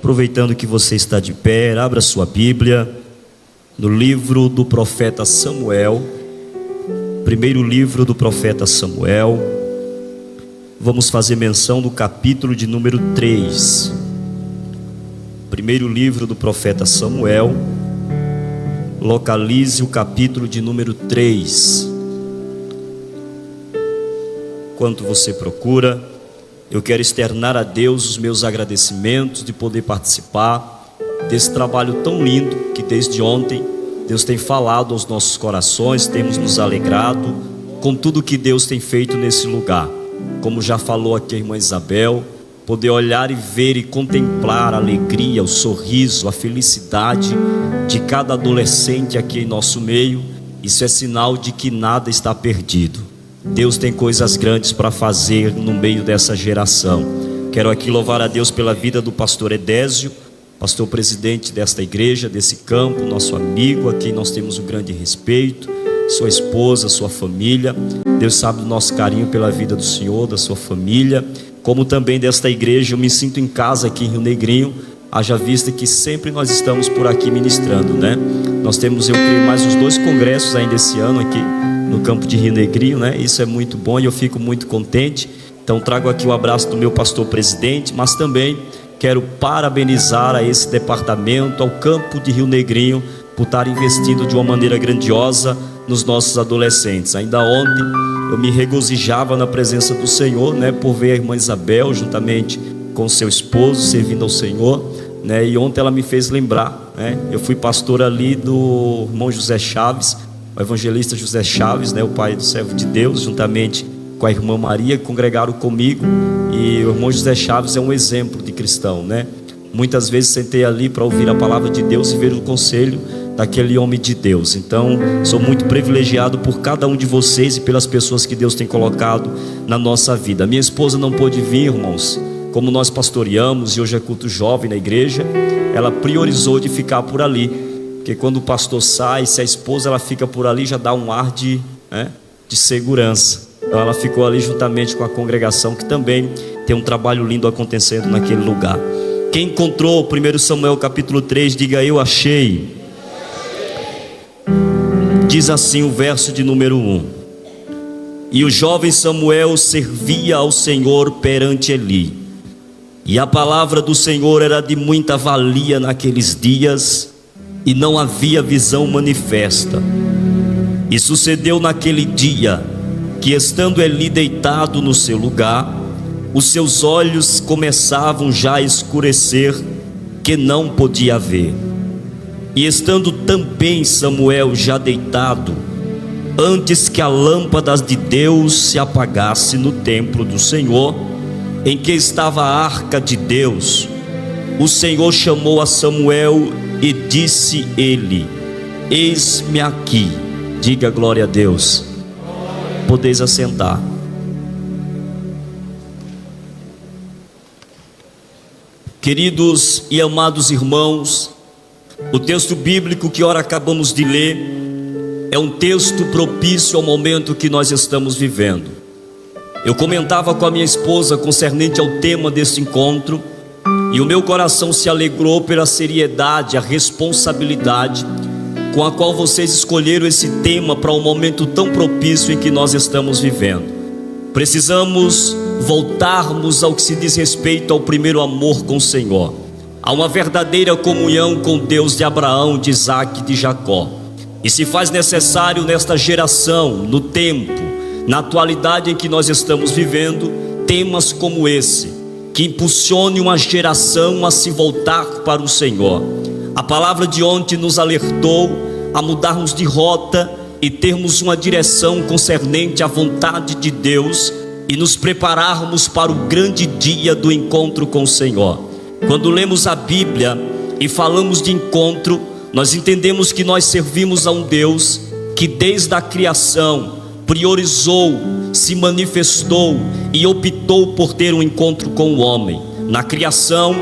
Aproveitando que você está de pé, abra sua Bíblia no livro do profeta Samuel, primeiro livro do profeta Samuel. Vamos fazer menção do capítulo de número 3. Primeiro livro do profeta Samuel, localize o capítulo de número 3. Enquanto você procura, eu quero externar a Deus os meus agradecimentos de poder participar desse trabalho tão lindo que desde ontem Deus tem falado aos nossos corações. Temos nos alegrado com tudo que Deus tem feito nesse lugar. Como já falou aqui a irmã Isabel, poder olhar e ver e contemplar a alegria, o sorriso, a felicidade de cada adolescente aqui em nosso meio, isso é sinal de que nada está perdido. Deus tem coisas grandes para fazer no meio dessa geração. Quero aqui louvar a Deus pela vida do pastor Edésio, pastor presidente desta igreja, desse campo, nosso amigo, a quem nós temos um grande respeito, sua esposa, sua família. Deus sabe do nosso carinho pela vida do senhor, da sua família, como também desta igreja. Eu me sinto em casa aqui em Rio Negrinho, haja vista que sempre nós estamos por aqui ministrando, né? Nós temos, eu creio, mais uns 2 congressos ainda esse ano aqui no campo de Rio Negrinho, né? Isso é muito bom e eu fico muito contente. Então trago aqui o abraço do meu pastor presidente, mas também quero parabenizar a esse departamento, ao campo de Rio Negrinho, por estar investindo de uma maneira grandiosa nos nossos adolescentes. Ainda ontem eu me regozijava na presença do Senhor, né, por ver a irmã Isabel juntamente com seu esposo servindo ao Senhor, né? E ontem ela me fez lembrar, né? Eu fui pastor ali do irmão José Chaves, o evangelista José Chaves, né, o pai do servo de Deus, juntamente com a irmã Maria, que congregaram comigo. E o irmão José Chaves é um exemplo de cristão, né? Muitas vezes sentei ali para ouvir a palavra de Deus e ver o conselho daquele homem de Deus. Então sou muito privilegiado por cada um de vocês e pelas pessoas que Deus tem colocado na nossa vida. Minha esposa não pôde vir, irmãos, como nós pastoreamos e hoje é culto jovem na igreja. Ela priorizou de ficar por ali, porque quando o pastor sai, se a esposa ela fica por ali, já dá um ar de segurança. Então ela ficou ali juntamente com a congregação, que também tem um trabalho lindo acontecendo naquele lugar. Quem encontrou 1 Samuel capítulo 3, diga: eu achei. Diz assim o verso de número 1: E o jovem Samuel servia ao Senhor perante Eli, e a palavra do Senhor era de muita valia naqueles dias, e não havia visão manifesta. E sucedeu naquele dia, que estando Eli deitado no seu lugar, os seus olhos começavam já a escurecer, que não podia ver. E estando também Samuel já deitado, antes que a lâmpada de Deus se apagasse no templo do Senhor, em que estava a arca de Deus, o Senhor chamou a Samuel e disse ele: eis-me aqui. Diga glória a Deus. Podeis assentar. Queridos e amados irmãos, o texto bíblico que ora acabamos de ler é um texto propício ao momento que nós estamos vivendo. Eu comentava com a minha esposa concernente ao tema deste encontro, e o meu coração se alegrou pela seriedade, a responsabilidade com a qual vocês escolheram esse tema para um momento tão propício em que nós estamos vivendo. Precisamos voltarmos ao que se diz respeito ao primeiro amor com o Senhor, a uma verdadeira comunhão com Deus de Abraão, de Isaac e de Jacó. E se faz necessário nesta geração, no tempo, na atualidade em que nós estamos vivendo, temas como esse, que impulsione uma geração a se voltar para o Senhor. A palavra de ontem nos alertou a mudarmos de rota e termos uma direção concernente à vontade de Deus e nos prepararmos para o grande dia do encontro com o Senhor. Quando lemos a Bíblia e falamos de encontro, nós entendemos que nós servimos a um Deus que desde a criação priorizou, se manifestou e optou por ter um encontro com o homem. Na criação,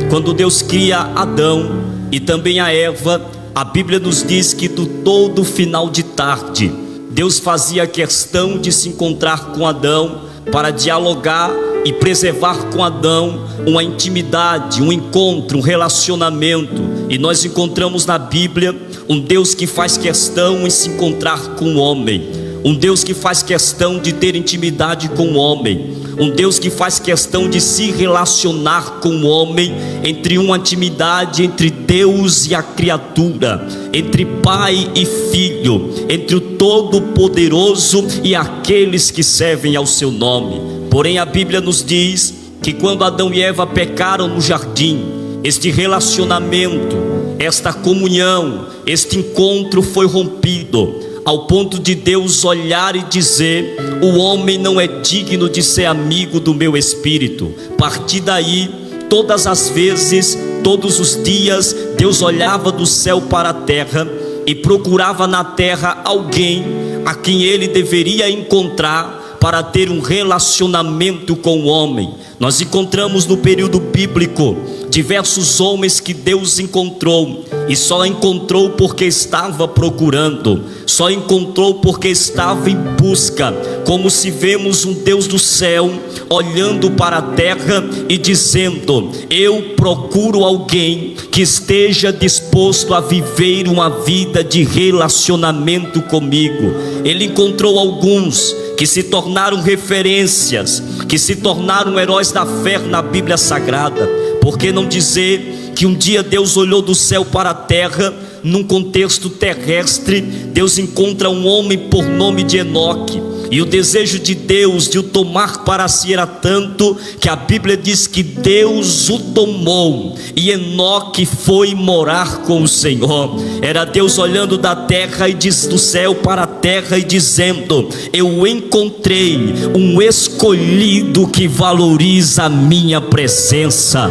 quando Deus cria Adão e também a Eva, a Bíblia nos diz que do todo final de tarde, Deus fazia questão de se encontrar com Adão para dialogar e preservar com Adão uma intimidade, um encontro, um relacionamento. E nós encontramos na Bíblia um Deus que faz questão em se encontrar com o homem, um Deus que faz questão de ter intimidade com o homem, um Deus que faz questão de se relacionar com o homem, entre uma intimidade entre Deus e a criatura, entre pai e filho, entre o Todo-Poderoso e aqueles que servem ao seu nome. Porém a Bíblia nos diz que quando Adão e Eva pecaram no jardim, este relacionamento, esta comunhão, este encontro foi rompido, ao ponto de Deus olhar e dizer: o homem não é digno de ser amigo do meu espírito. A partir daí, todas as vezes, todos os dias, Deus olhava do céu para a terra e procurava na terra alguém a quem ele deveria encontrar para ter um relacionamento com o homem. Nós encontramos no período bíblico diversos homens que Deus encontrou, e só encontrou porque estava procurando, só encontrou porque estava em busca. Como se vemos um Deus do céu olhando para a terra e dizendo: eu procuro alguém que esteja disposto a viver uma vida de relacionamento comigo. Ele encontrou alguns que se tornaram referências, que se tornaram heróis da fé na Bíblia Sagrada. Por que não dizer que um dia Deus olhou do céu para a terra, num contexto terrestre? Deus encontra um homem por nome de Enoque, e o desejo de Deus de o tomar para si era tanto que a Bíblia diz que Deus o tomou e Enoque foi morar com o Senhor. Era Deus olhando da terra e do céu para a terra e dizendo: eu encontrei um escolhido que valoriza a minha presença.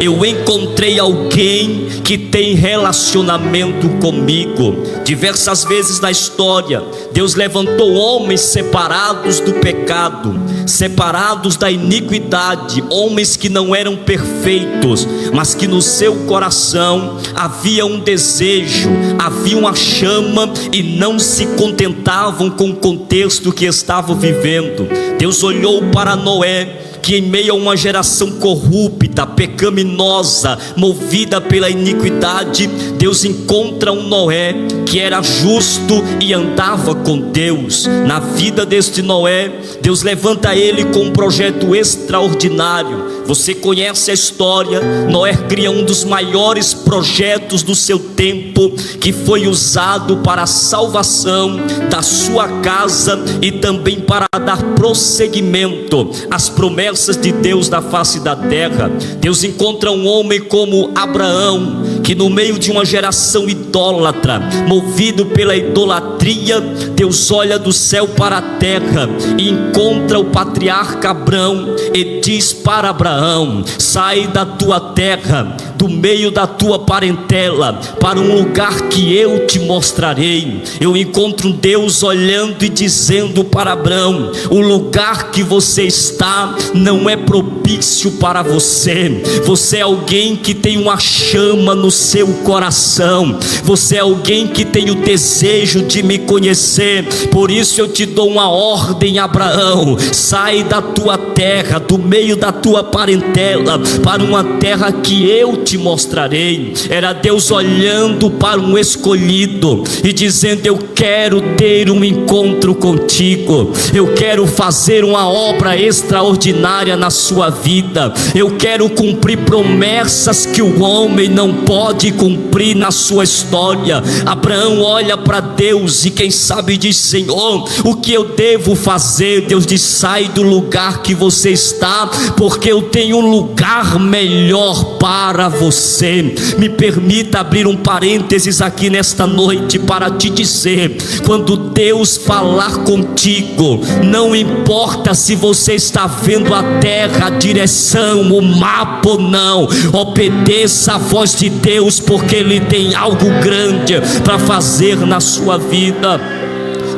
Eu encontrei alguém que tem relacionamento comigo. Diversas vezes na história, Deus levantou homens separados do pecado, separados da iniquidade, homens que não eram perfeitos, mas que no seu coração havia um desejo, havia uma chama, e não se contentavam com o contexto que estavam vivendo. Deus olhou para Noé, que em meio a uma geração corrupta, pecaminosa, movida pela iniquidade, Deus encontra um Noé que era justo e andava com Deus. Na vida deste Noé, Deus levanta ele com um projeto extraordinário. Você conhece a história. Noé cria um dos maiores projetos do seu tempo, que foi usado para a salvação da sua casa e também para dar prosseguimento às promessas de Deus da face da terra. Deus encontra um homem como Abraão, que no meio de uma geração idólatra, movido pela idolatria, Deus olha do céu para a terra e encontra o patriarca Abraão e diz para Abraão: sai da tua terra, do meio da tua parentela, para um lugar que eu te mostrarei. Eu encontro um Deus olhando e dizendo para Abraão: o lugar que você está não é propício para você. Você é alguém que tem uma chama no seu coração, você é alguém que tem o desejo de me conhecer. Por isso eu te dou uma ordem, Abraão: sai da tua terra, do meio da tua parentela, para uma terra que eu te mostrarei. Era Deus olhando para um escolhido e dizendo: eu quero ter um encontro contigo, eu quero fazer uma obra extraordinária na sua vida, eu quero cumprir promessas que o homem não pode cumprir na sua história. Abraão olha para Deus e quem sabe diz: Senhor, o que eu devo fazer? Deus diz: sai do lugar que você está, porque eu tenho um lugar melhor para você. Me permita abrir um parênteses aqui nesta noite para te dizer: quando Deus falar contigo, não importa se você está vendo a terra, a direção, o mapa ou não, obedeça a voz de Deus, porque Ele tem algo grande para fazer na sua vida.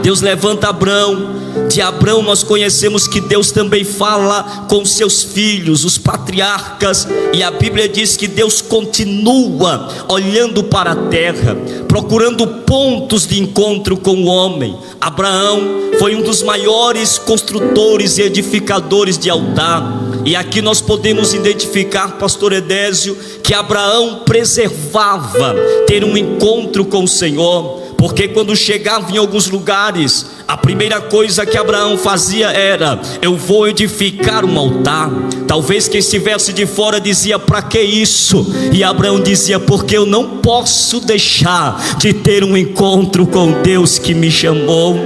Deus levanta Abraão. De Abraão nós conhecemos que Deus também fala com seus filhos, os patriarcas, e a Bíblia diz que Deus continua olhando para a terra, procurando pontos de encontro com o homem. Abraão foi um dos maiores construtores e edificadores de altar. E aqui nós podemos identificar, pastor Edésio, que Abraão preservava ter um encontro com o Senhor, porque quando chegava em alguns lugares, a primeira coisa que Abraão fazia era: eu vou edificar um altar. Talvez quem estivesse de fora dizia: para que isso? E Abraão dizia: porque eu não posso deixar de ter um encontro com Deus que me chamou.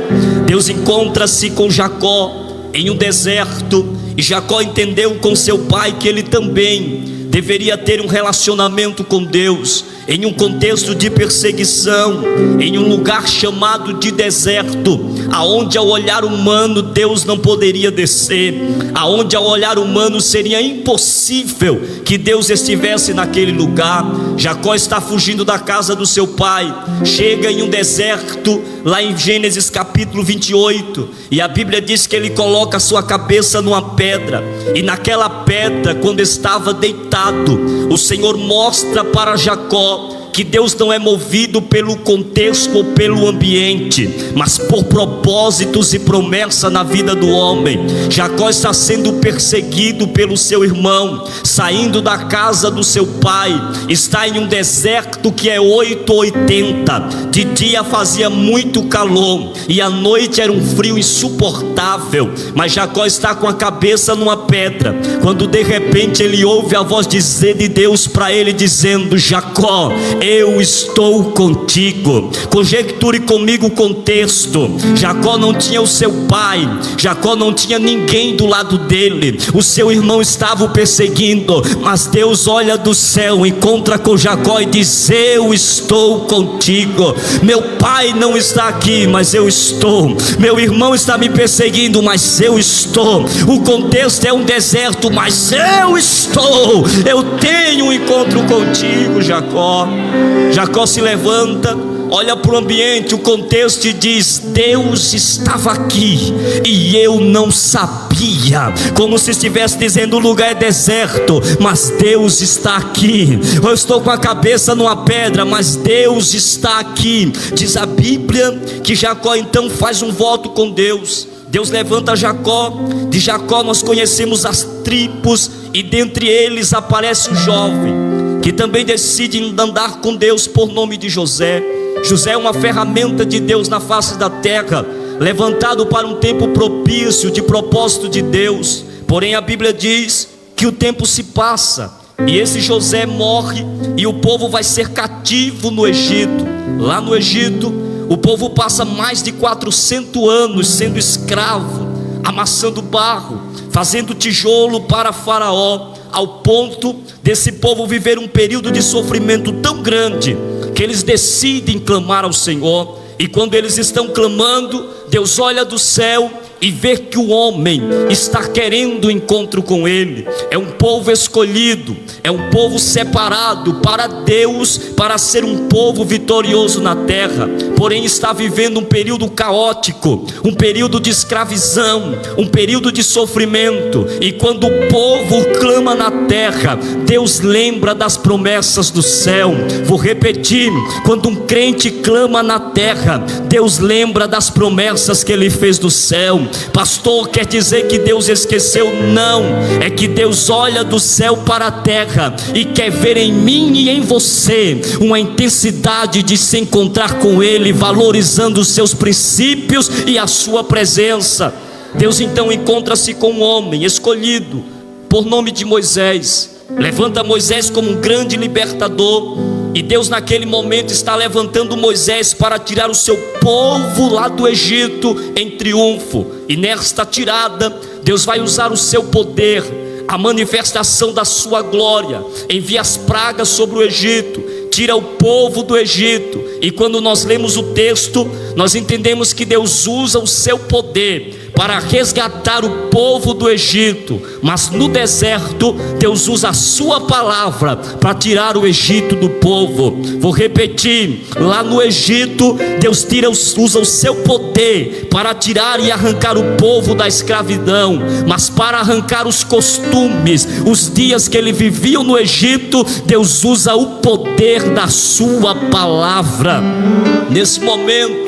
Deus encontra-se com Jacó em um deserto, e Jacó entendeu com seu pai que ele também deveria ter um relacionamento com Deus, em um contexto de perseguição, em um lugar chamado de deserto, aonde ao olhar humano Deus não poderia descer, aonde ao olhar humano seria impossível que Deus estivesse naquele lugar. Jacó está fugindo da casa do seu pai, chega em um deserto, lá em Gênesis capítulo 28, e a Bíblia diz que ele coloca a sua cabeça numa pedra, e naquela pedra, quando estava deitado, o Senhor mostra para Jacó que Deus não é movido pelo contexto ou pelo ambiente, mas por propósitos e promessa na vida do homem. Jacó está sendo perseguido pelo seu irmão, saindo da casa do seu pai, está em um deserto que é 880, de dia fazia muito calor, e à noite era um frio insuportável, mas Jacó está com a cabeça numa pedra, quando de repente ele ouve a voz dizer de Deus para ele, dizendo: Jacó, eu estou contigo. Conjecture comigo o contexto. Jacó não tinha o seu pai, Jacó não tinha ninguém do lado dele, o seu irmão estava o perseguindo, mas Deus olha do céu, encontra com Jacó e diz: eu estou contigo. Meu pai não está aqui, mas eu estou. Meu irmão está me perseguindo, mas eu estou. O contexto é um deserto, mas eu estou. Eu tenho um encontro contigo, Jacó. Jacó se levanta, olha para o ambiente, o contexto, e diz: Deus estava aqui e eu não sabia. Como se estivesse dizendo: o lugar é deserto, mas Deus está aqui. Eu estou com a cabeça numa pedra, mas Deus está aqui. Diz a Bíblia que Jacó então faz um voto com Deus. Deus levanta Jacó. De Jacó nós conhecemos as tribos, e dentre eles aparece um jovem que também decide andar com Deus, por nome de José. José é uma ferramenta de Deus na face da terra, levantado para um tempo propício, de propósito de Deus. Porém a Bíblia diz que o tempo se passa, e esse José morre, e o povo vai ser cativo no Egito. Lá no Egito, o povo passa mais de 400 anos sendo escravo, amassando barro, fazendo tijolo para Faraó, ao ponto desse povo viver um período de sofrimento tão grande, que eles decidem clamar ao Senhor. E quando eles estão clamando, Deus olha do céu e vê que o homem está querendo um encontro com ele. É um povo escolhido, é um povo separado para Deus, para ser um povo vitorioso na terra. Porém está vivendo um período caótico, um período de escravidão, um período de sofrimento. E quando o povo clama na terra, Deus lembra das promessas do céu. Vou repetir: quando um crente clama na terra, Deus lembra das promessas que ele fez do céu. Pastor, quer dizer que Deus esqueceu? Não, é que Deus olha do céu para a terra e quer ver em mim e em você uma intensidade de se encontrar com Ele, valorizando os seus princípios e a sua presença. Deus então encontra-se com um homem escolhido por nome de Moisés, levanta Moisés como um grande libertador. E Deus naquele momento está levantando Moisés para tirar o seu povo lá do Egito em triunfo. E nesta tirada, Deus vai usar o seu poder, a manifestação da sua glória, envia as pragas sobre o Egito, tira o povo do Egito. E quando nós lemos o texto, nós entendemos que Deus usa o seu poder para resgatar o povo do Egito, mas no deserto Deus usa a sua palavra para tirar o Egito do povo. Vou repetir: lá no Egito Deus usa o seu poder para tirar e arrancar o povo da escravidão, mas para arrancar os costumes, os dias que ele vivia no Egito, Deus usa o poder da sua palavra. Nesse momento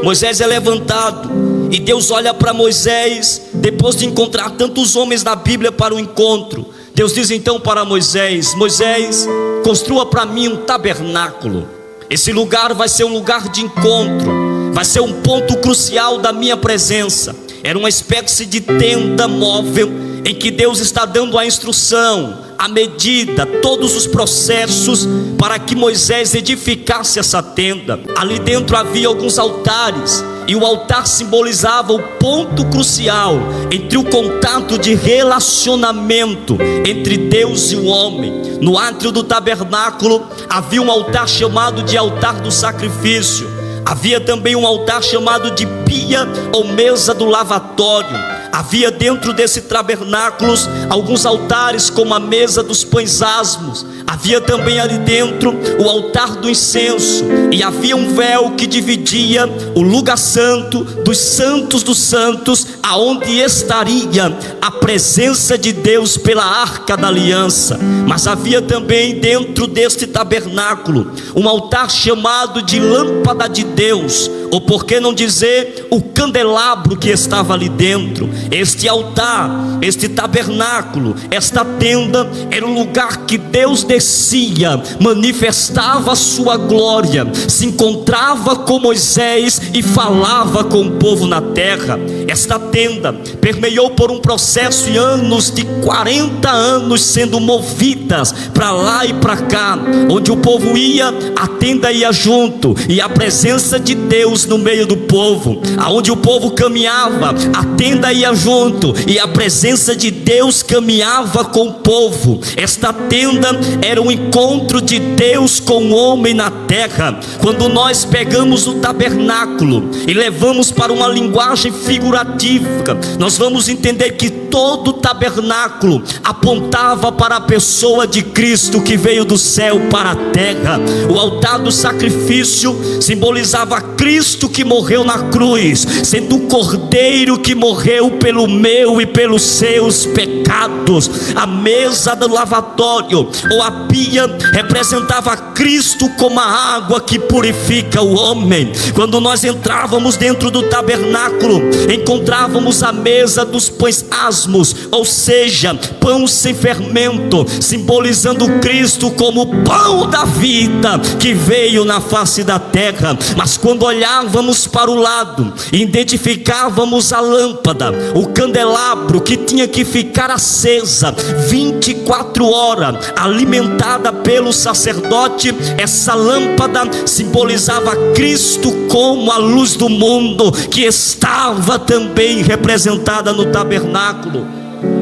Moisés é levantado, E Deus olha para Moisés, depois de encontrar tantos homens na Bíblia para o encontro. Deus diz então para Moisés: Moisés, construa para mim um tabernáculo. Esse lugar vai ser um lugar de encontro, vai ser um ponto crucial da minha presença. Era uma espécie de tenda móvel, em que Deus está dando a instrução, a medida, todos os processos para que Moisés edificasse essa tenda. Ali dentro havia alguns altares, e o altar simbolizava o ponto crucial entre o contato de relacionamento entre Deus e o homem. No átrio do tabernáculo havia um altar chamado de altar do sacrifício. Havia também um altar chamado de pia ou mesa do lavatório. Havia dentro desse tabernáculo alguns altares, como a mesa dos pães asmos. Havia também ali dentro o altar do incenso, e havia um véu que dividia o lugar santo dos santos, aonde estaria a presença de Deus pela arca da aliança. Mas havia também dentro deste tabernáculo um altar chamado de lâmpada de Deus, ou por que não dizer o candelabro que estava ali dentro. Este altar, este tabernáculo, esta tenda era um lugar que Deus descia, manifestava a sua glória, se encontrava com Moisés e falava com o povo na terra. Esta tenda permeou por um processo de anos, de 40 anos, sendo movidas para lá e para cá. Onde o povo ia, a tenda ia junto, e a presença de Deus no meio do povo. Aonde o povo caminhava, a tenda ia junto, e a presença de Deus caminhava com o povo. Esta tenda era um encontro de Deus com o homem na terra. Quando nós pegamos o tabernáculo e levamos para uma linguagem figurativa, nós vamos entender que todo tabernáculo apontava para a pessoa de Cristo, que veio do céu para a terra. O altar do sacrifício simbolizava Cristo, que morreu na cruz, sendo o cordeiro que morreu pelo meu e pelos seus pecados. A mesa do lavatório, ou a pia, representava Cristo como a água que purifica o homem. Quando nós entrávamos dentro do tabernáculo, encontrávamos a mesa dos pães asmos, ou seja, pão sem fermento, simbolizando Cristo como o pão da vida que veio na face da terra. Mas quando olhávamos para o lado, identificávamos a lâmpada, o candelabro, que tinha que ficar acesa 24 horas, alimentada pelo sacerdote. Essa lâmpada simbolizava Cristo como a luz do mundo, que estava também representada no tabernáculo.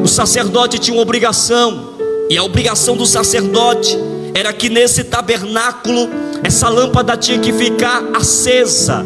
O sacerdote tinha uma obrigação, e a obrigação do sacerdote era que nesse tabernáculo essa lâmpada tinha que ficar acesa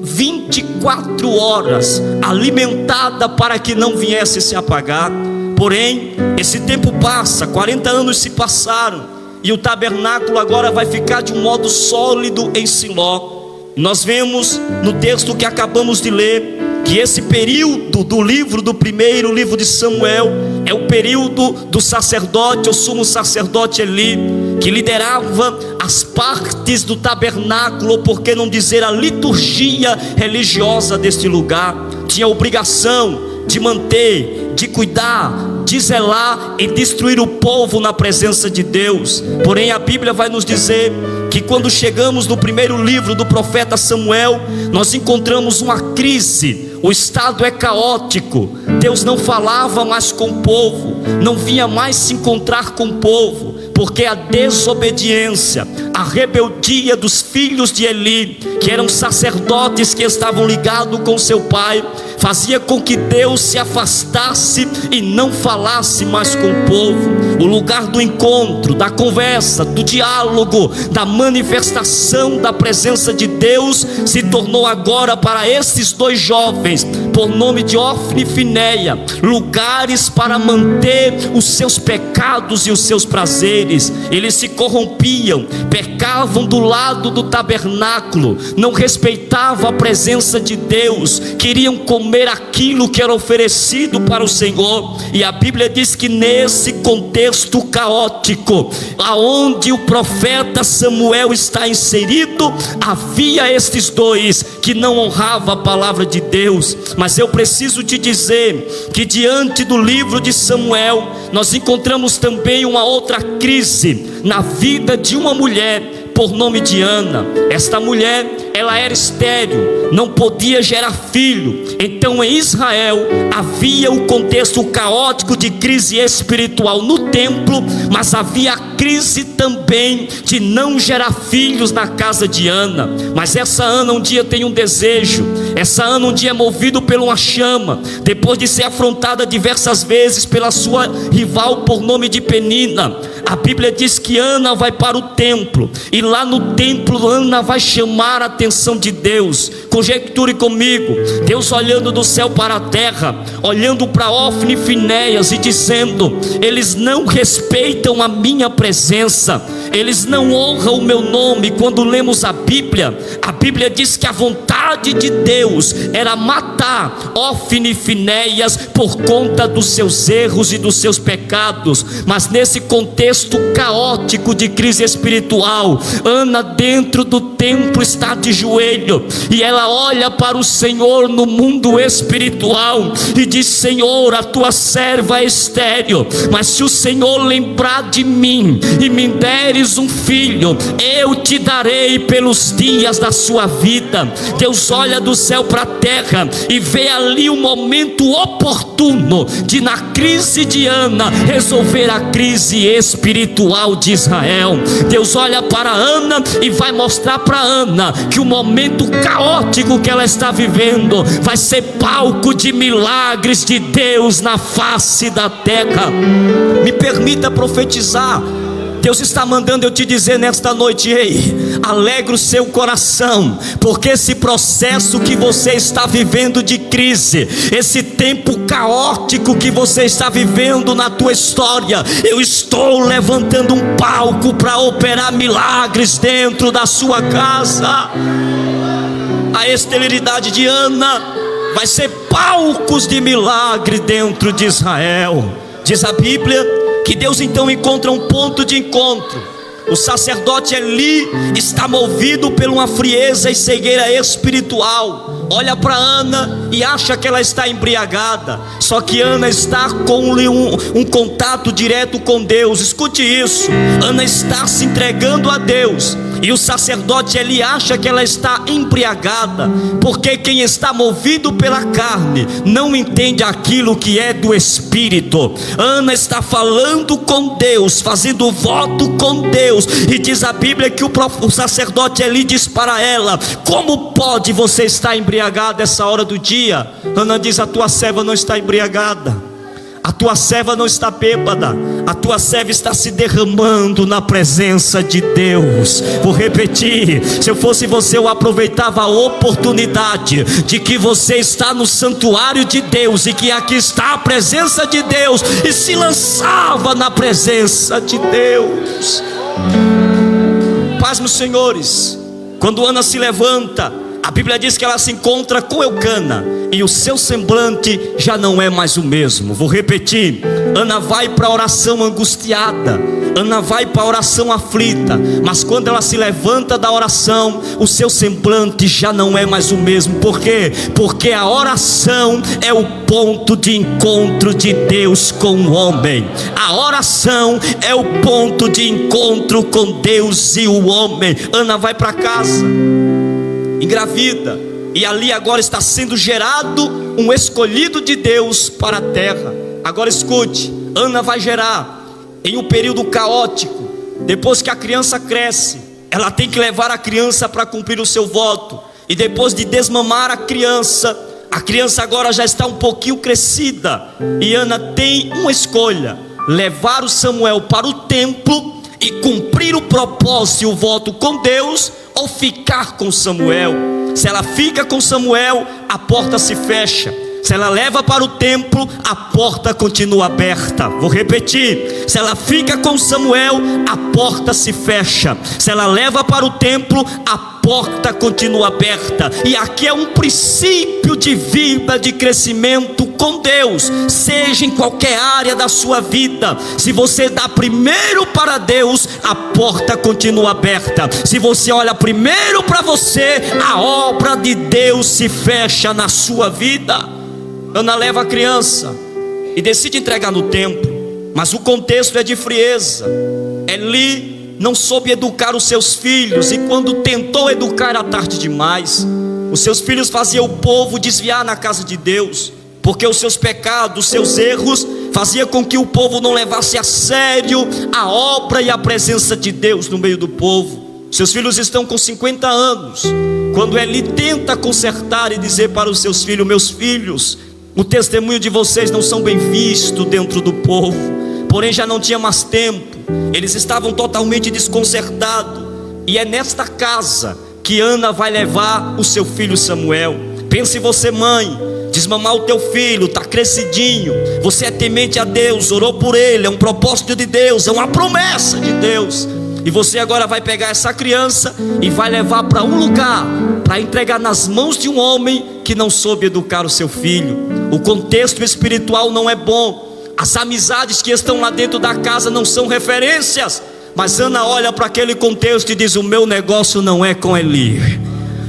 24 horas, alimentada, para que não viesse se apagar. Porém, esse tempo passa, 40 anos se passaram, e o tabernáculo agora vai ficar de um modo sólido em Siló. Nós vemos no texto que acabamos de ler que esse período do primeiro livro de Samuel é o período do sacerdote, o sumo sacerdote Eli, que liderava as partes do tabernáculo, ou por que não dizer a liturgia religiosa deste lugar. Tinha a obrigação de manter, de cuidar, de zelar e destruir o povo na presença de Deus. Porém, a Bíblia vai nos dizer que quando chegamos no primeiro livro do profeta Samuel, nós encontramos uma crise. O estado é caótico. Deus não falava mais com o povo, não vinha mais se encontrar com o povo, porque a desobediência, a rebeldia dos filhos de Eli, que eram sacerdotes que estavam ligados com seu pai, fazia com que Deus se afastasse e não falasse mais com o povo. O lugar do encontro, da conversa, do diálogo, da manifestação da presença de Deus se tornou agora para esses dois jovens, por nome de Ofni e Finéia, lugares para manter os seus pecados e os seus prazeres. Eles se corrompiam, pecavam do lado do tabernáculo, não respeitavam a presença de Deus, queriam comer aquilo que era oferecido para o Senhor. E a Bíblia diz que nesse contexto caótico, aonde o profeta Samuel está inserido, havia estes dois que não honravam a palavra de Deus. Mas eu preciso te dizer que diante do livro de Samuel, nós encontramos também uma outra crise na vida de uma mulher por nome de Ana. Esta mulher, ela era estéril, não podia gerar filho. Então em Israel havia o contexto caótico de crise espiritual no templo, mas havia a crise também de não gerar filhos na casa de Ana. Mas essa Ana um dia tem um desejo, essa Ana um dia é movida por uma chama, depois de ser afrontada diversas vezes pela sua rival por nome de Penina. A Bíblia diz que Ana vai para o templo, e lá no templo Ana vai chamar a atenção de Deus. Conjecture comigo, Deus olhando do céu para a terra, olhando para Ofni e Finéias e dizendo: eles não respeitam a minha presença, eles não honram o meu nome. Quando lemos a Bíblia diz que a vontade de Deus era matar Ofni e Finéias por conta dos seus erros e dos seus pecados. Mas nesse contexto caótico de crise espiritual, Ana dentro do templo está de joelho, e ela olha para o Senhor no mundo espiritual e diz: Senhor, a tua serva é estéril, mas se o Senhor lembrar de mim e me deres um filho, eu te darei pelos dias da sua vida. Deus olha do céu para a terra e vê ali um momento oportuno de, na crise de Ana, resolver a crise espiritual de Israel. Deus olha para Ana e vai mostrar para Ana que o momento caótico que ela está vivendo vai ser palco de milagres de Deus na face da terra. Me permita profetizar. Deus está mandando eu te dizer nesta noite: ei, alegre o seu coração, porque esse processo que você está vivendo de crise, esse tempo caótico que você está vivendo na tua história, eu estou levantando um palco para operar milagres dentro da sua casa. A esterilidade de Ana vai ser palcos de milagre dentro de Israel. Diz a Bíblia que Deus então encontra um ponto de encontro. O sacerdote Eli está movido por uma frieza e cegueira espiritual. Olha para Ana e acha que ela está embriagada. Só que Ana está com um contato direto com Deus. Escute isso: Ana está se entregando a Deus, e o sacerdote Eli acha que ela está embriagada, porque quem está movido pela carne não entende aquilo que é do Espírito. Ana está falando com Deus, fazendo voto com Deus, e diz a Bíblia que o sacerdote Eli diz para ela: como pode você estar embriagada essa hora do dia? Ana diz: a tua serva não está embriagada, a tua serva não está bêbada, a tua serva está se derramando na presença de Deus. Vou repetir: se eu fosse você, eu aproveitava a oportunidade de que você está no santuário de Deus e que aqui está a presença de Deus, e se lançava na presença de Deus. Paz, meus senhores, quando Ana se levanta, a Bíblia diz que ela se encontra com Eucana, e o seu semblante já não é mais o mesmo. Vou repetir: Ana vai para a oração angustiada, Ana vai para a oração aflita, mas quando ela se levanta da oração, o seu semblante já não é mais o mesmo. Por quê? Porque a oração é o ponto de encontro de Deus com o homem. A oração é o ponto de encontro com Deus e o homem. Ana vai para casa, engravida, e ali agora está sendo gerado um escolhido de Deus para a terra. Agora escute: Ana vai gerar em um período caótico. Depois que a criança cresce, ela tem que levar a criança para cumprir o seu voto, e depois de desmamar a criança agora já está um pouquinho crescida, e Ana tem uma escolha: levar o Samuel para o templo e cumprir o propósito e o voto com Deus, ou ficar com Samuel. Se ela fica com Samuel, a porta se fecha. Se ela leva para o templo, a porta continua aberta. Vou repetir: se ela fica com Samuel, a porta se fecha. Se ela leva para o templo, a porta continua aberta. E aqui é um princípio de vida, de crescimento com Deus, seja em qualquer área da sua vida. Se você dá primeiro para Deus, a porta continua aberta. Se você olha primeiro para você, a obra de Deus se fecha na sua vida. Ana leva a criança e decide entregar no templo, mas o contexto é de frieza. Eli não soube educar os seus filhos, e quando tentou educar era tarde demais. Os seus filhos faziam o povo desviar na casa de Deus, porque os seus pecados, os seus erros fazia com que o povo não levasse a sério a obra e a presença de Deus no meio do povo. Seus filhos estão com 50 anos, quando Eli tenta consertar e dizer para os seus filhos: meus filhos, o testemunho de vocês não são bem visto dentro do povo. Porém já não tinha mais tempo, eles estavam totalmente desconcertados. E é nesta casa que Ana vai levar o seu filho Samuel. Pense você, mãe, desmamar o teu filho, está crescidinho, você é temente a Deus, orou por ele, é um propósito de Deus, é uma promessa de Deus. E você agora vai pegar essa criança e vai levar para um lugar, para entregar nas mãos de um homem que não soube educar o seu filho. O contexto espiritual não é bom, as amizades que estão lá dentro da casa não são referências. Mas Ana olha para aquele contexto e diz: o meu negócio não é com Eli,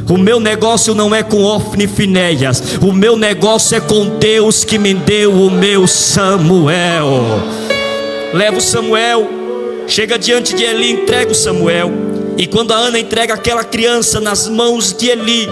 o meu negócio não é com Ofni e Finéias, o meu negócio é com Deus que me deu o meu Samuel. Leva o Samuel, chega diante de Eli, entrega o Samuel. E quando a Ana entrega aquela criança nas mãos de Eli,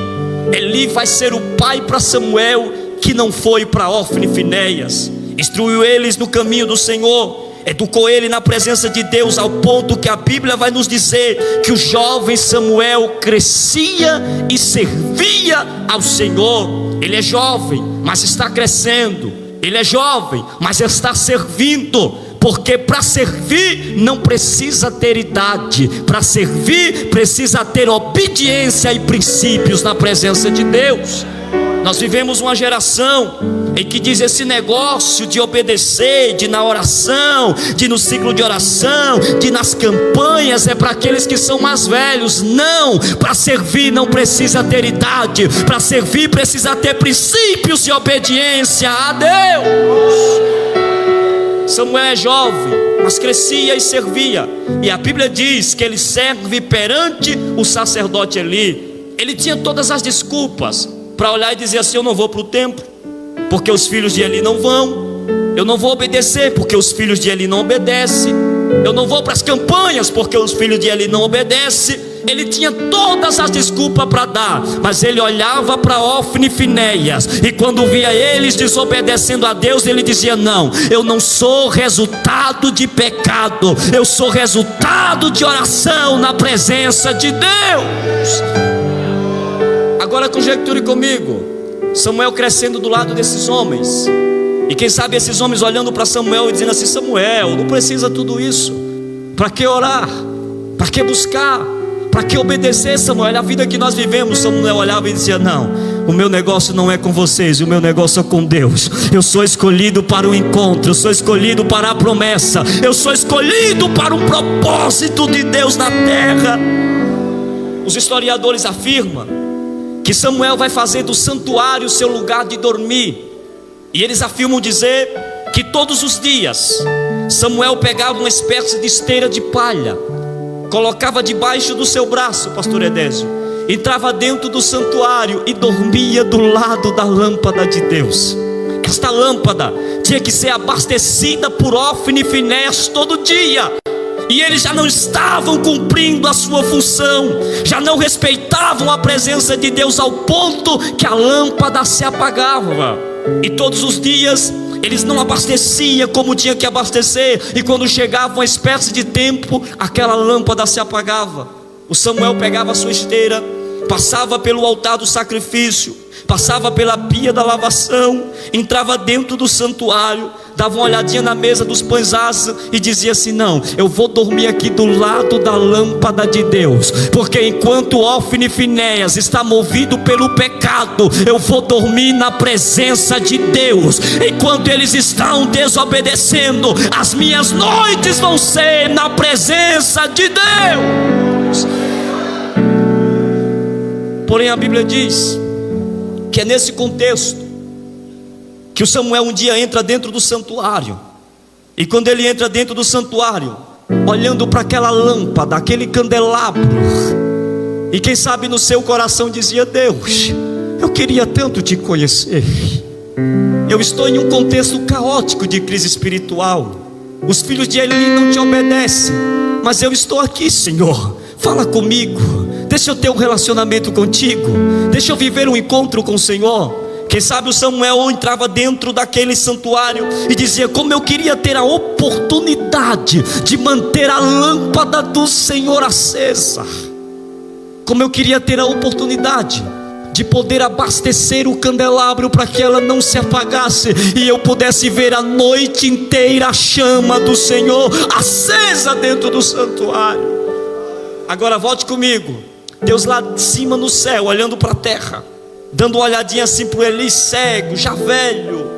Eli vai ser o pai para Samuel, que não foi para Ofni e Finéias. Instruiu eles no caminho do Senhor, educou ele na presença de Deus, ao ponto que a Bíblia vai nos dizer que o jovem Samuel crescia e servia ao Senhor. Ele é jovem, mas está crescendo. Ele é jovem, mas está servindo. Porque para servir não precisa ter idade, para servir precisa ter obediência e princípios na presença de Deus. Nós vivemos uma geração em que diz: esse negócio de obedecer, de ir na oração, de ir no ciclo de oração, de ir nas campanhas, é para aqueles que são mais velhos. Não, para servir não precisa ter idade, para servir precisa ter princípios de obediência a Deus. Samuel é jovem, mas crescia e servia. E a Bíblia diz que ele serve perante o sacerdote Eli. Ele tinha todas as desculpas para olhar e dizer assim: eu não vou para o templo, porque os filhos de Eli não vão. Eu não vou obedecer, porque os filhos de Eli não obedecem. Eu não vou para as campanhas, porque os filhos de Eli não obedecem. Ele tinha todas as desculpas para dar, mas ele olhava para Ofni e Finéias, e quando via eles desobedecendo a Deus, ele dizia: não, eu não sou resultado de pecado, eu sou resultado de oração na presença de Deus. Agora conjecture comigo, Samuel crescendo do lado desses homens, e quem sabe esses homens olhando para Samuel e dizendo assim: Samuel, não precisa tudo isso, para que orar, para que buscar, para que obedecer, Samuel? A vida que nós vivemos, Samuel olhava e dizia: não, o meu negócio não é com vocês, o meu negócio é com Deus. Eu sou escolhido para o encontro, eu sou escolhido para a promessa, eu sou escolhido para um propósito de Deus na terra. Os historiadores afirmam que Samuel vai fazer do santuário seu lugar de dormir. E eles afirmam dizer que todos os dias Samuel pegava uma espécie de esteira de palha, colocava debaixo do seu braço, pastor Edésio, entrava dentro do santuário e dormia do lado da lâmpada de Deus. Esta lâmpada tinha que ser abastecida por Ofni e Finéias todo dia. E eles já não estavam cumprindo a sua função, já não respeitavam a presença de Deus, ao ponto que a lâmpada se apagava. E todos os dias eles não abasteciam como tinha que abastecer, e quando chegava uma espécie de tempo, aquela lâmpada se apagava. O Samuel pegava a sua esteira, passava pelo altar do sacrifício, passava pela pia da lavação, entrava dentro do santuário, dava uma olhadinha na mesa dos pães assos e dizia assim: não, eu vou dormir aqui do lado da lâmpada de Deus, porque enquanto Ofni e Finéias está movido pelo pecado, eu vou dormir na presença de Deus. Enquanto eles estão desobedecendo, as minhas noites vão ser na presença de Deus. Porém a Bíblia diz que é nesse contexto que o Samuel um dia entra dentro do santuário. E quando ele entra dentro do santuário, olhando para aquela lâmpada, aquele candelabro, e quem sabe no seu coração dizia: Deus, eu queria tanto te conhecer. Eu estou em um contexto caótico de crise espiritual. Os filhos de Eli não te obedecem, mas eu estou aqui, Senhor. Fala comigo, deixa eu ter um relacionamento contigo, deixa eu viver um encontro com o Senhor. Quem sabe o Samuel entrava dentro daquele santuário e dizia: como eu queria ter a oportunidade de manter a lâmpada do Senhor acesa. Como eu queria ter a oportunidade de poder abastecer o candelabro para que ela não se apagasse e eu pudesse ver a noite inteira a chama do Senhor acesa dentro do santuário. Agora volte comigo. Deus lá de cima no céu, olhando para a terra, dando uma olhadinha assim para o Eli cego, já velho,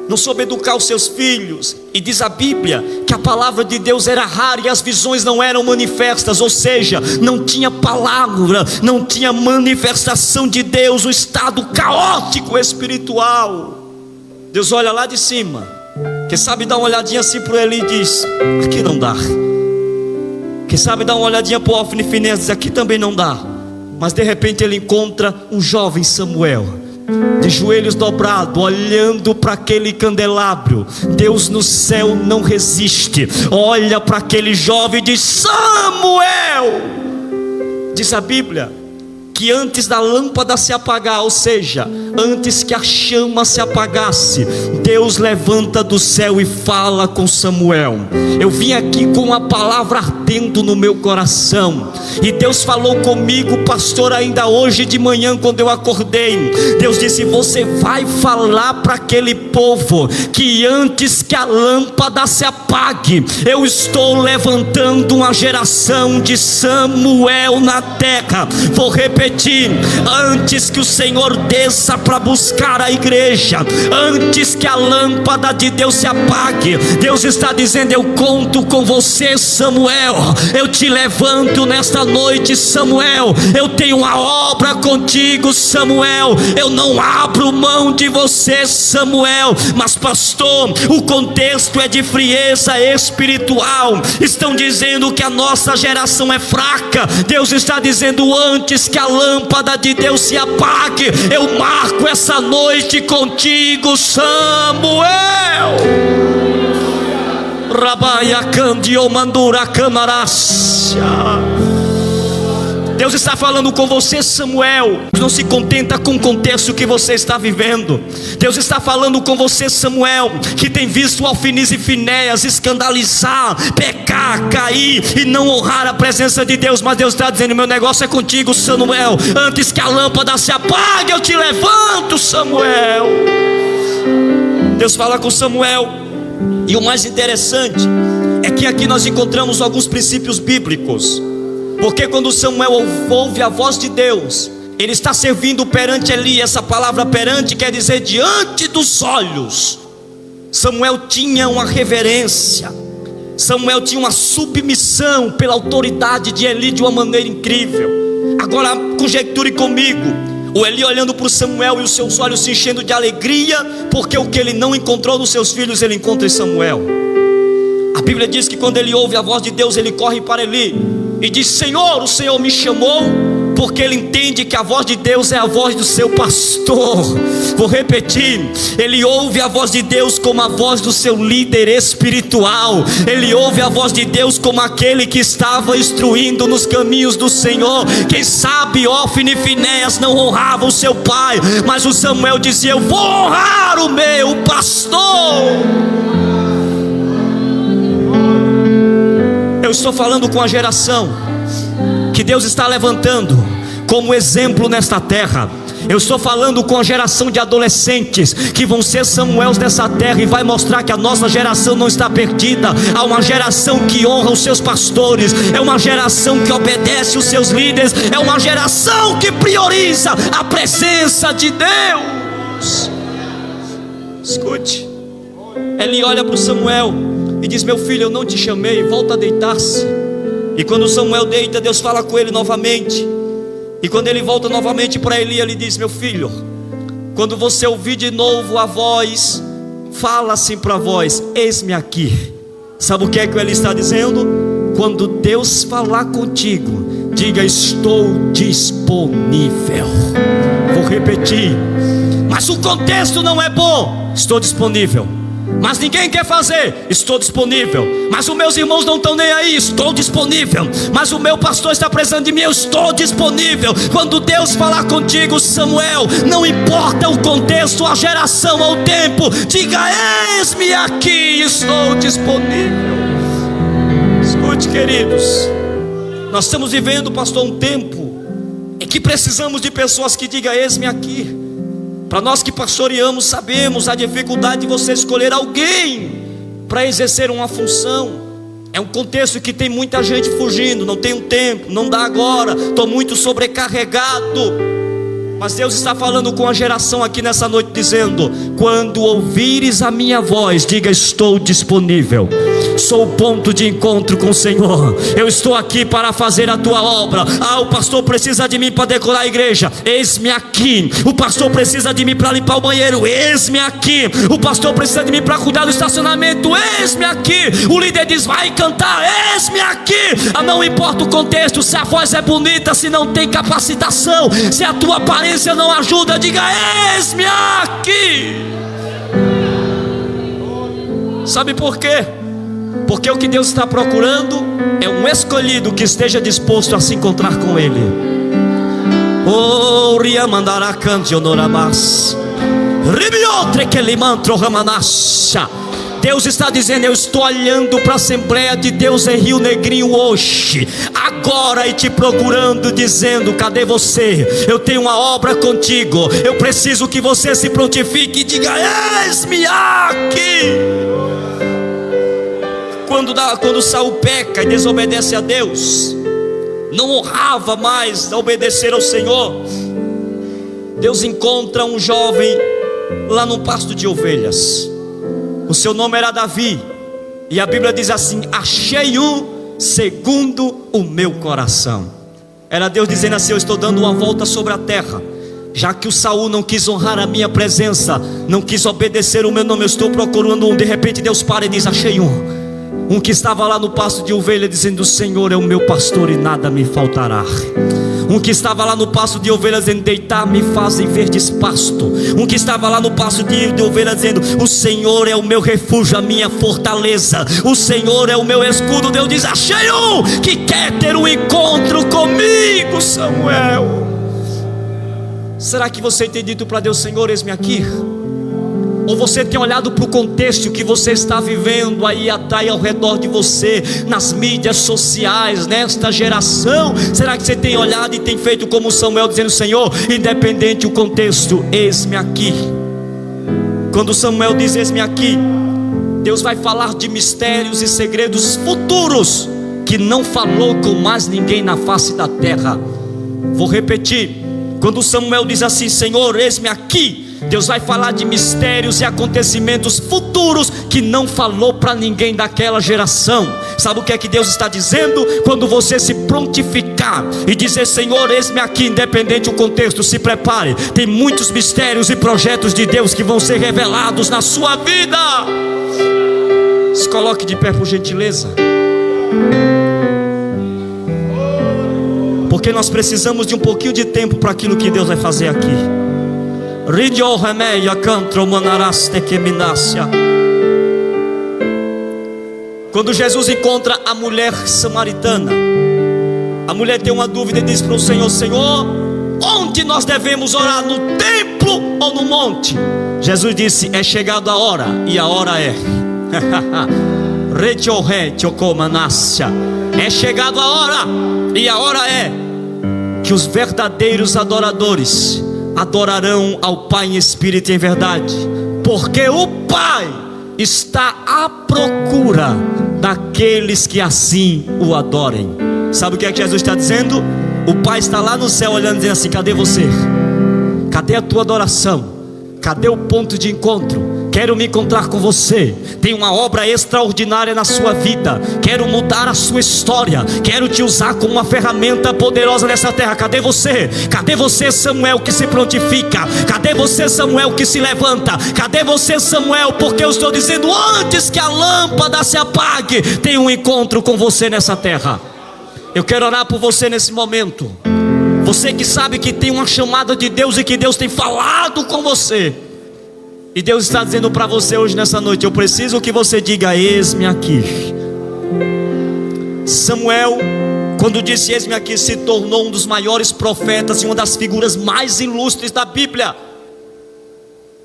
não soube educar os seus filhos. E diz a Bíblia que a palavra de Deus era rara e as visões não eram manifestas. Ou seja, não tinha palavra, não tinha manifestação de Deus. Um estado caótico espiritual. Deus olha lá de cima, quem sabe dá uma olhadinha assim para o Eli e diz: aqui não dá. Quem sabe dá uma olhadinha para o Ofni e Finéias e diz: aqui também não dá. Mas de repente ele encontra um jovem Samuel, de joelhos dobrados, olhando para aquele candelabro. Deus no céu não resiste, olha para aquele jovem e diz: Samuel! Diz a Bíblia que antes da lâmpada se apagar, ou seja, antes que a chama se apagasse, Deus levanta do céu e fala com Samuel. Eu vim aqui com uma palavra ardendo no meu coração, e Deus falou comigo, pastor, ainda hoje de manhã quando eu acordei. Deus disse: você vai falar para aquele povo que antes que a lâmpada se apague, eu estou levantando uma geração de Samuel na terra. Vou repetir: antes que o Senhor desça para buscar a igreja, antes que a lâmpada de Deus se apague, Deus está dizendo: eu conto com você, Samuel. Eu te levanto nesta noite, Samuel. Eu tenho uma obra contigo, Samuel. Eu não abro mão de você, Samuel. Mas pastor, o contexto é de frieza espiritual. Estão dizendo que a nossa geração é fraca. Deus está dizendo: antes que a lâmpada de Deus se apague, eu marco essa noite contigo, Samuel. Rabaia candio mandura camarácia. Deus está falando com você, Samuel. Não se contenta com o contexto que você está vivendo. Deus está falando com você, Samuel, que tem visto Ofni e Finéias escandalizar, pecar, cair e não honrar a presença de Deus. Mas Deus está dizendo: meu negócio é contigo, Samuel. Antes que a lâmpada se apague, eu te levanto, Samuel. Deus fala com Samuel. E o mais interessante é que aqui nós encontramos alguns princípios bíblicos. Porque quando Samuel ouve a voz de Deus, ele está servindo perante Eli. Essa palavra perante quer dizer diante dos olhos. Samuel tinha uma reverência, Samuel tinha uma submissão pela autoridade de Eli de uma maneira incrível. Agora conjecture comigo, o Eli olhando para o Samuel e os seus olhos se enchendo de alegria, porque o que ele não encontrou nos seus filhos, ele encontra em Samuel. A Bíblia diz que quando ele ouve a voz de Deus, ele corre para Eli e diz: Senhor, o Senhor me chamou. Porque ele entende que a voz de Deus é a voz do seu pastor. Vou repetir: ele ouve a voz de Deus como a voz do seu líder espiritual. Ele ouve a voz de Deus como aquele que estava instruindo nos caminhos do Senhor. Quem sabe Ofni e Finéias não honravam o seu pai, mas o Samuel dizia: eu vou honrar o meu pastor. Eu estou falando com a geração que Deus está levantando como exemplo nesta terra. Eu estou falando com a geração de adolescentes que vão ser Samuels dessa terra e vai mostrar que a nossa geração não está perdida. Há uma geração que honra os seus pastores, é uma geração que obedece os seus líderes, é uma geração que prioriza a presença de Deus. Escute, ele olha para o Samuel e diz: meu filho, eu não te chamei, volta a deitar-se. E quando Samuel deita, Deus fala com ele novamente E quando ele volta novamente para Eli, ele diz: meu filho, quando você ouvir de novo a voz, fala assim para a voz: eis-me aqui. Sabe o que é que ele está dizendo? Quando Deus falar contigo, diga: estou disponível. Vou repetir: mas o contexto não é bom. Estou disponível. Mas ninguém quer fazer. Estou disponível. Mas os meus irmãos não estão nem aí. Estou disponível. Mas o meu pastor está precisando de mim. Eu estou disponível. Quando Deus falar contigo, Samuel, não importa o contexto, a geração ou o tempo, diga: eis-me aqui, estou disponível. Escute, queridos, nós estamos vivendo, pastor, um tempo em que precisamos de pessoas que digam: eis-me aqui. Para nós que pastoreamos, sabemos a dificuldade de você escolher alguém para exercer uma função. É um contexto que tem muita gente fugindo. Não tenho tempo, não dá agora, estou muito sobrecarregado. Mas Deus está falando com a geração aqui nessa noite, dizendo: quando ouvires a minha voz, diga: estou disponível. Sou o ponto de encontro com o Senhor. Eu estou aqui para fazer a tua obra. O pastor precisa de mim para decorar a igreja. Eis-me aqui. O pastor precisa de mim para limpar o banheiro. Eis-me aqui. O pastor precisa de mim para cuidar do estacionamento. Eis-me aqui. O líder diz: vai cantar. Eis-me aqui. Não importa o contexto, se a voz é bonita, se não tem capacitação, se a tua aparência não ajuda, diga: eis-me aqui. Sabe por quê? Porque o que Deus está procurando é um escolhido que esteja disposto a se encontrar com Ele. Oh, riamandará cante honoramas. Ribiotre que limantro ramanasha. Deus está dizendo: eu estou olhando para a Assembleia de Deus em Rio Negrinho hoje, agora, e te procurando, dizendo: cadê você? Eu tenho uma obra contigo. Eu preciso que você se prontifique e diga: eis-me aqui. Quando Saul peca e desobedece a Deus, não honrava mais obedecer ao Senhor, Deus encontra um jovem lá num pasto de ovelhas. O seu nome era Davi. E a Bíblia diz assim: achei um segundo o meu coração. Era Deus dizendo assim: eu estou dando uma volta sobre a terra. Já que o Saul não quis honrar a minha presença, não quis obedecer o meu nome, eu estou procurando um. De repente Deus para e diz: achei um que estava lá no pasto de ovelha, dizendo: o Senhor é o meu pastor e nada me faltará. Um que estava lá no pasto de ovelhas, dizendo: deitar-me fazem verdes pasto. Um que estava lá no pasto de ovelhas, dizendo: o Senhor é o meu refúgio, a minha fortaleza, o Senhor é o meu escudo. Deus diz: achei um que quer ter um encontro comigo, Samuel. Será que você tem dito para Deus: Senhor, eis-me aqui? Ou você tem olhado para o contexto que você está vivendo aí atrás, ao redor de você, nas mídias sociais, nesta geração? Será que você tem olhado e tem feito como Samuel, dizendo: Senhor, independente do contexto, eis-me aqui? Quando Samuel diz: eis-me aqui, Deus vai falar de mistérios e segredos futuros que não falou com mais ninguém na face da terra. Vou repetir: quando Samuel diz assim: Senhor, eis-me aqui, Deus vai falar de mistérios e acontecimentos futuros que não falou para ninguém daquela geração. Sabe o que é que Deus está dizendo? Quando você se prontificar e dizer: Senhor, eis-me aqui, independente do contexto, se prepare. Tem muitos mistérios e projetos de Deus que vão ser revelados na sua vida. Se coloque de pé, por gentileza. Porque nós precisamos de um pouquinho de tempo para aquilo que Deus vai fazer aqui. Quando Jesus encontra a mulher samaritana, a mulher tem uma dúvida e diz para o Senhor: Senhor, onde nós devemos orar? No templo ou no monte? Jesus disse: é chegada a hora, e a hora é é chegada a hora, e a hora é que os verdadeiros adoradores adorarão ao Pai em espírito e em verdade, porque o Pai está à procura daqueles que assim o adorem. Sabe o que é que Jesus está dizendo? O Pai está lá no céu olhando, dizendo assim: cadê você? Cadê a tua adoração? Cadê o ponto de encontro? Quero me encontrar com você. Tem uma obra extraordinária na sua vida. Quero mudar a sua história. Quero te usar como uma ferramenta poderosa nessa terra. Cadê você? Cadê você, Samuel, que se prontifica? Cadê você, Samuel, que se levanta? Cadê você, Samuel? Porque eu estou dizendo, antes que a lâmpada se apague, tem um encontro com você nessa terra. Eu quero orar por você nesse momento. Você que sabe que tem uma chamada de Deus e que Deus tem falado com você. E Deus está dizendo para você hoje nessa noite: eu preciso que você diga: eis-me aqui. Samuel, quando disse eis-me aqui, se tornou um dos maiores profetas e uma das figuras mais ilustres da Bíblia.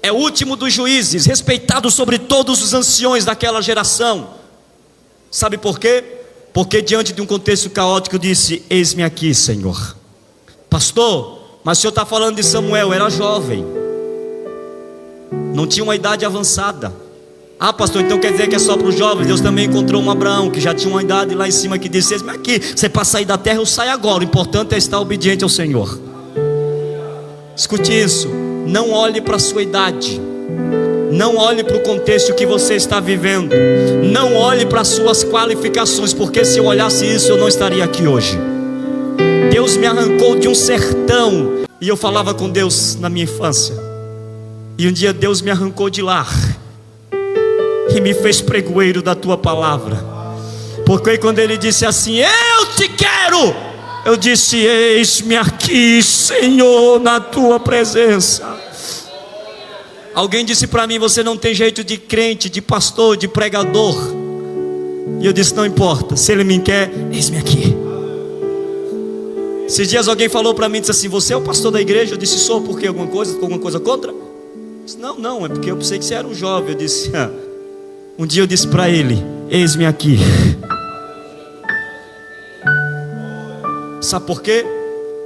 É o último dos juízes, respeitado sobre todos os anciões daquela geração. Sabe por quê? Porque diante de um contexto caótico disse: eis-me aqui, Senhor. Pastor, mas o senhor está falando de Samuel, era jovem, não tinha uma idade avançada. Ah, pastor, então quer dizer que é só para os jovens? Deus também encontrou um Abraão que já tinha uma idade lá em cima, que disse: eis-me aqui, você para sair da terra eu saio agora, o importante é estar obediente ao Senhor. Escute isso, não olhe para a sua idade, não olhe para o contexto que você está vivendo, não olhe para as suas qualificações, porque se eu olhasse isso eu não estaria aqui hoje. Deus me arrancou de um sertão, e eu falava com Deus na minha infância, e um dia Deus me arrancou de lá e me fez pregoeiro da tua palavra. Porque quando ele disse assim: eu te quero, eu disse: eis-me aqui, Senhor, na tua presença. Alguém disse para mim: você não tem jeito de crente, de pastor, de pregador. E eu disse: não importa, se ele me quer, eis-me aqui. Esses dias alguém falou para mim, disse assim: você é o pastor da igreja? Eu disse: sou. Por quê? Alguma coisa contra? Eu disse: não, é porque eu pensei que você era um jovem. Eu disse: um dia eu disse para ele: eis-me aqui. Sabe por quê?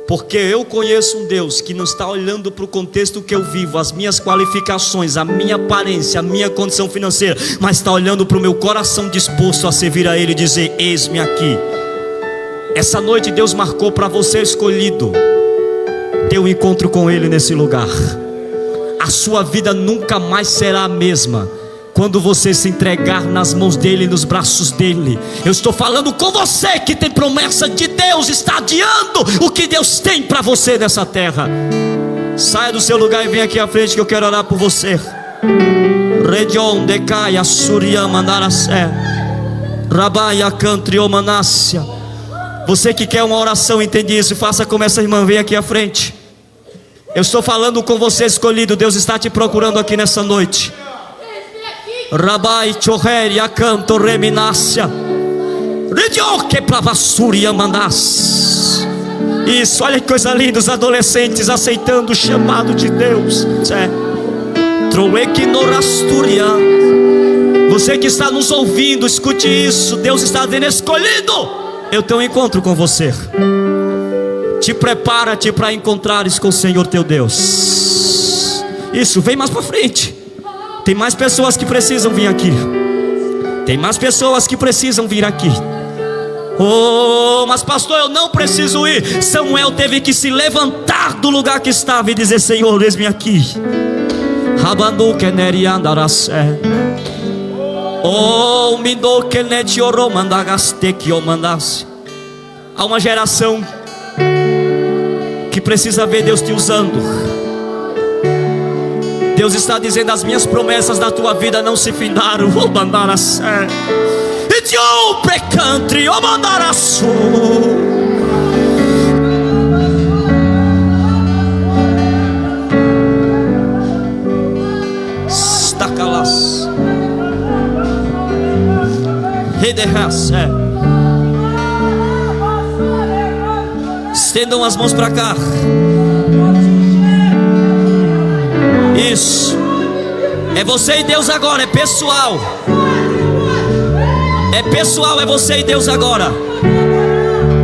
Porque eu conheço um Deus que não está olhando para o contexto que eu vivo, as minhas qualificações, a minha aparência, a minha condição financeira, mas está olhando para o meu coração disposto a servir a Ele e dizer: eis-me aqui. Essa noite Deus marcou para você, escolhido, ter um encontro com Ele nesse lugar. A sua vida nunca mais será a mesma quando você se entregar nas mãos dEle, nos braços dEle. Eu estou falando com você que tem promessa de Deus, está adiando o que Deus tem para você nessa terra. Saia do seu lugar e venha aqui à frente que eu quero orar por você. Region de Caia Surya Mandaracé Rabaia Cantriomanácia. Você que quer uma oração, entende isso, faça como essa irmã, vem aqui à frente. Eu estou falando com você, escolhido. Deus está te procurando aqui nessa noite. Rabai Choheria Canto Reminácia Redioque Plavassúria Manás. Isso, olha que coisa linda, os adolescentes aceitando o chamado de Deus. Troequinorasturia. Você que está nos ouvindo, escute isso. Deus está dizendo: escolhido, eu tenho um encontro com você. Te prepara-te para encontrares com o Senhor teu Deus. Isso, vem mais para frente. Tem mais pessoas que precisam vir aqui. Tem mais pessoas que precisam vir aqui. Oh, mas pastor, eu não preciso ir. Samuel teve que se levantar do lugar que estava e dizer: Senhor, eis-me aqui. Rabanu keneri andaracé. Oh, mindo keneti oromandagaste que omandasse. Há uma geração que precisa ver Deus te usando. Deus está dizendo: as minhas promessas da tua vida não se findaram. Vou mandar a sé. E eu precantri, vou mandar a su. Estacalas. Rederraça. Estendam as mãos para cá. Isso. É você e Deus agora, é pessoal. É pessoal, é você e Deus agora.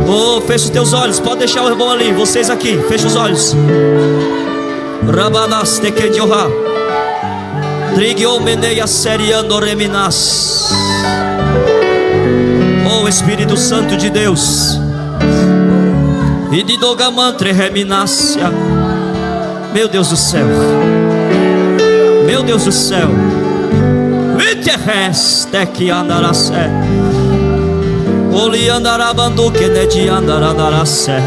Oh, fecha os teus olhos, pode deixar o irmão ali. Vocês aqui, fecha os olhos. Rabanas tekedioha. Trigiomeneia seriando reminas. Oh, Espírito Santo de Deus. E de dogamantre reminácia. Meu Deus do céu. Meu Deus do céu. Iterreste que andará sé. Oli andará bandu que ne de andará sé.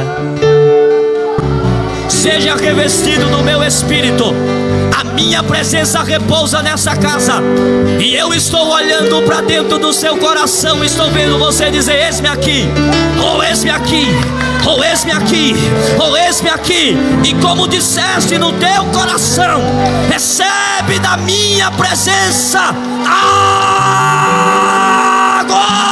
Seja revestido do meu espírito. A minha presença repousa nessa casa. E eu estou olhando para dentro do seu coração. Estou vendo você dizer: eis-me aqui, ou eis-me aqui, ou eis-me aqui, ou eis-me aqui. E como disseste no teu coração: recebe da minha presença agora.